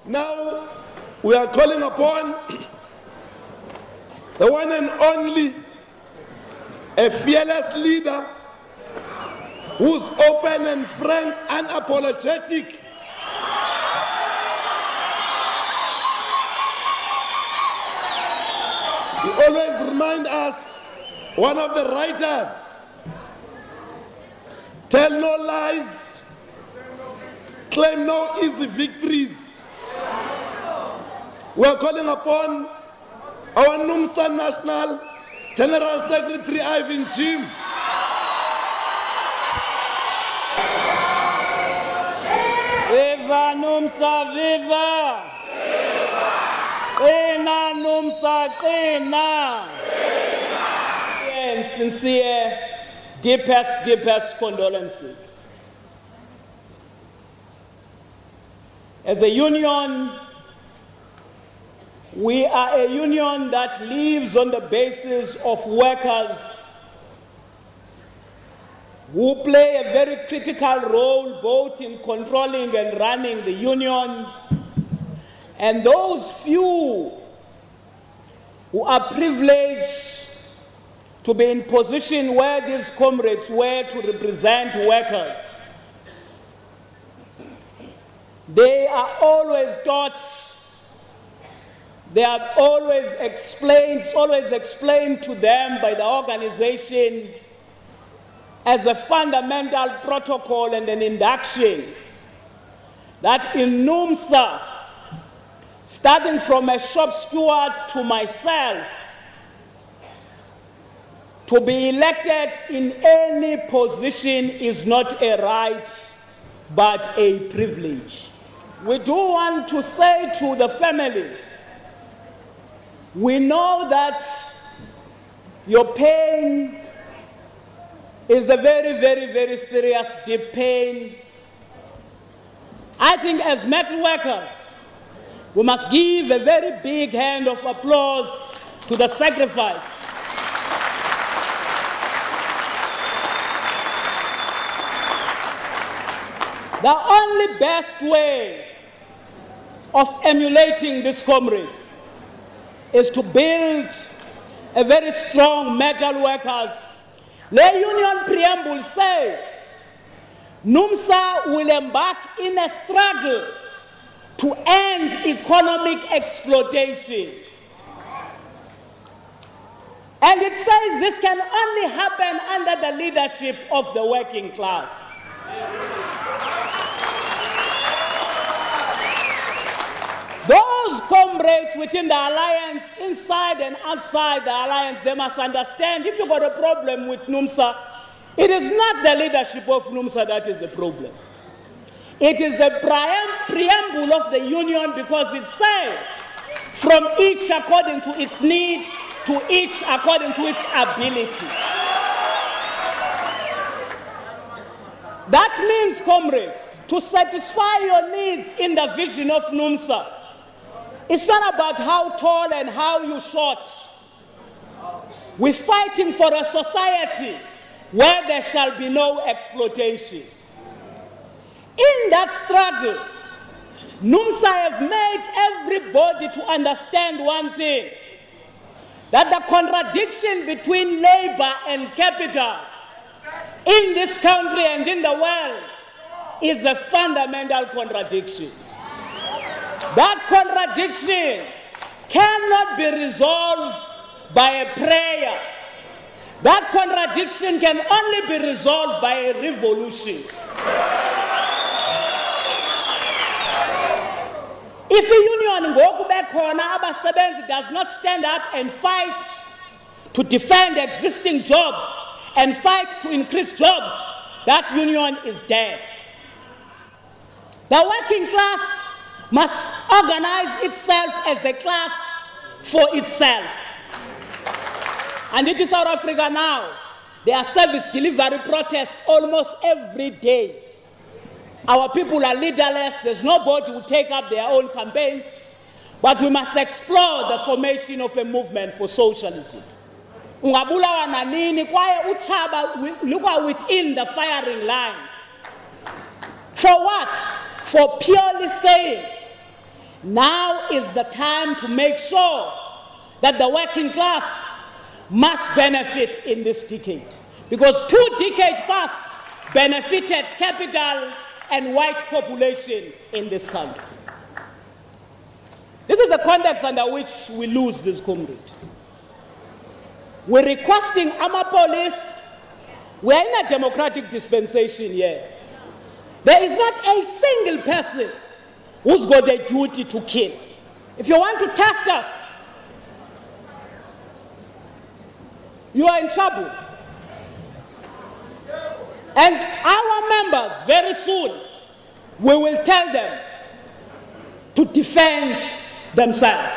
Now we are calling upon the one and only, a fearless leader who's open and frank, unapologetic. He always reminds us, one of the writers, tell no lies, claim no easy victories. We are calling upon our Numsa National General Secretary, Irvin Jim. Viva Numsa, viva! Qina Numsa, qina! And sincere, deepest condolences. As a union, we are a union that lives on the basis of workers who play a very critical role both in controlling and running the union, and those few who are privileged to be in position where these comrades were to represent workers. They are always taught, they are always explained to them by the organization as a fundamental protocol and an induction that in Numsa, starting from a shop steward to myself, to be elected in any position is not a right but a privilege. We do want to say to the families, we know that your pain is a very serious, deep pain. I think as metal workers, we must give a very big hand of applause to the sacrifice. The only best way of emulating these comrades is to build a very strong metal workers. The union preamble says, Numsa will embark in a struggle to end economic exploitation. And it says this can only happen under the leadership of the working class. Those comrades within the alliance, inside and outside the alliance, they must understand if you've got a problem with Numsa, it is not the leadership of Numsa that is the problem. It is a preamble of the union because it says, from each according to its need, to each according to its ability. That means, comrades, to satisfy your needs in the vision of Numsa, it's not about how tall and how you short. We're fighting for a society where there shall be no exploitation. In that struggle, Numsa have made everybody to understand one thing. that the contradiction between labor and capital in this country and in the world is a fundamental contradiction. That contradiction cannot be resolved by a prayer. That contradiction can only be resolved by a revolution. If a union does not stand up and fight to defend existing jobs and fight to increase jobs, that union is dead. The working class must organize itself as a class for itself. And it is South Africa now. There are service delivery protests almost every day. Our people are leaderless. There's nobody who take up their own campaigns. But we must explore the formation of a movement for socialism. Ungabulawa na nini kwaye uchaba look within the firing line. For what? For purely saying, now is the time to make sure that the working class must benefit in this decade. Because 2 decades past benefited capital and white population in this country. This is the context under which we lose this comrade. We're requesting armed police. We're in a democratic dispensation here. There is not a single person who's got a duty to kill. If you want to test us, you are in trouble. And our members, very soon, we will tell them to defend themselves.